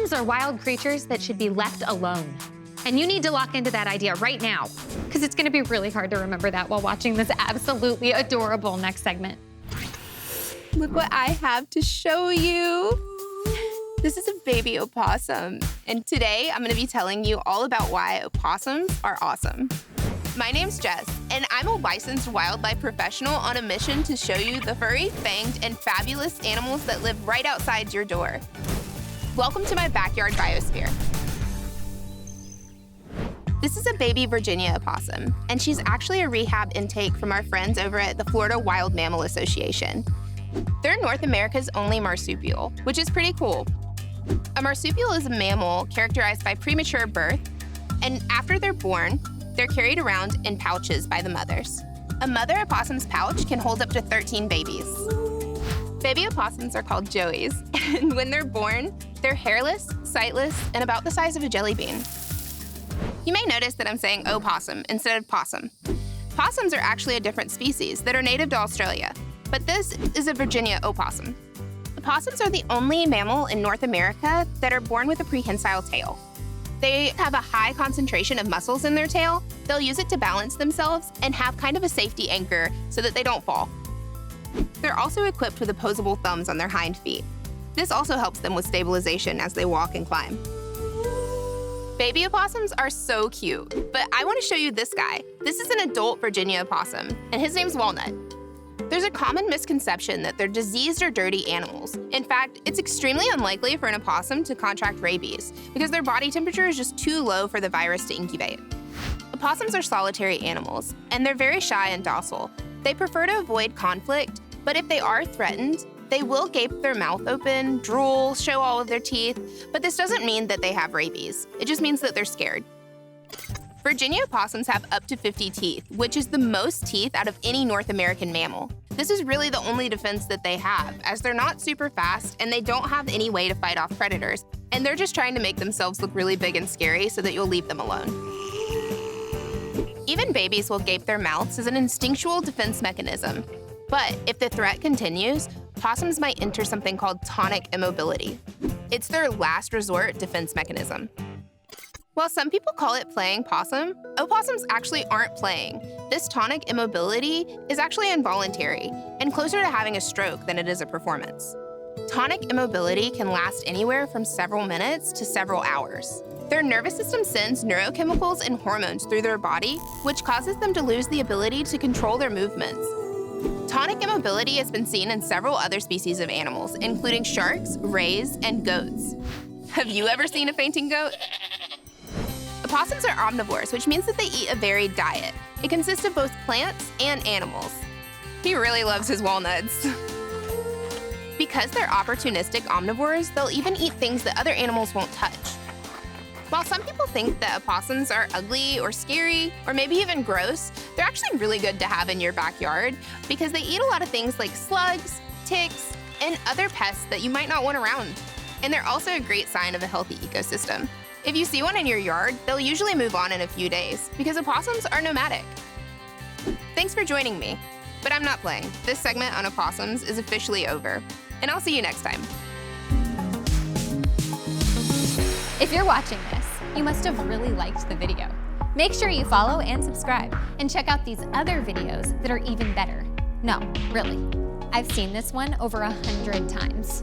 Opossums are wild creatures that should be left alone. And you need to lock into that idea right now, because it's gonna be really hard to remember that while watching this absolutely adorable next segment. Look what I have to show you. This is a baby opossum, and today I'm gonna be telling you all about why opossums are awesome. My name's Jess, and I'm a licensed wildlife professional on a mission to show you the furry, fanged, and fabulous animals that live right outside your door. Welcome to my backyard biosphere. This is a baby Virginia opossum, and she's actually a rehab intake from our friends over at the Florida Wild Mammal Association. They're North America's only marsupial, which is pretty cool. A marsupial is a mammal characterized by premature birth, and after they're born, they're carried around in pouches by the mothers. A mother opossum's pouch can hold up to 13 babies. Baby opossums are called joeys, and when they're born, they're hairless, sightless, and about the size of a jelly bean. You may notice that I'm saying opossum instead of possum. Possums are actually a different species that are native to Australia, but this is a Virginia opossum. Opossums are the only mammal in North America that are born with a prehensile tail. They have a high concentration of muscles in their tail. They'll use it to balance themselves and have kind of a safety anchor so that they don't fall. They're also equipped with opposable thumbs on their hind feet. This also helps them with stabilization as they walk and climb. Baby opossums are so cute, but I want to show you this guy. This is an adult Virginia opossum, and his name's Walnut. There's a common misconception that they're diseased or dirty animals. In fact, it's extremely unlikely for an opossum to contract rabies because their body temperature is just too low for the virus to incubate. Opossums are solitary animals, and they're very shy and docile. They prefer to avoid conflict, but if they are threatened, they will gape their mouth open, drool, show all of their teeth, but this doesn't mean that they have rabies. It just means that they're scared. Virginia opossums have up to 50 teeth, which is the most teeth out of any North American mammal. This is really the only defense that they have, as they're not super fast and they don't have any way to fight off predators, and they're just trying to make themselves look really big and scary so that you'll leave them alone. Even babies will gape their mouths as an instinctual defense mechanism. But if the threat continues, opossums might enter something called tonic immobility. It's their last resort defense mechanism. While some people call it playing possum, opossums actually aren't playing. This tonic immobility is actually involuntary and closer to having a stroke than it is a performance. Tonic immobility can last anywhere from several minutes to several hours. Their nervous system sends neurochemicals and hormones through their body, which causes them to lose the ability to control their movements. Tonic immobility has been seen in several other species of animals, including sharks, rays, and goats. Have you ever seen a fainting goat? Opossums are omnivores, which means that they eat a varied diet. It consists of both plants and animals. He really loves his walnuts. Because they're opportunistic omnivores, they'll even eat things that other animals won't touch. While some people think that opossums are ugly or scary, or maybe even gross, they're actually really good to have in your backyard because they eat a lot of things like slugs, ticks, and other pests that you might not want around. And they're also a great sign of a healthy ecosystem. If you see one in your yard, they'll usually move on in a few days because opossums are nomadic. Thanks for joining me, but I'm not playing. This segment on opossums is officially over, and I'll see you next time. If you're watching this, you must have really liked the video. Make sure you follow and subscribe, and check out these other videos that are even better. No, really. I've seen this one over 100 times.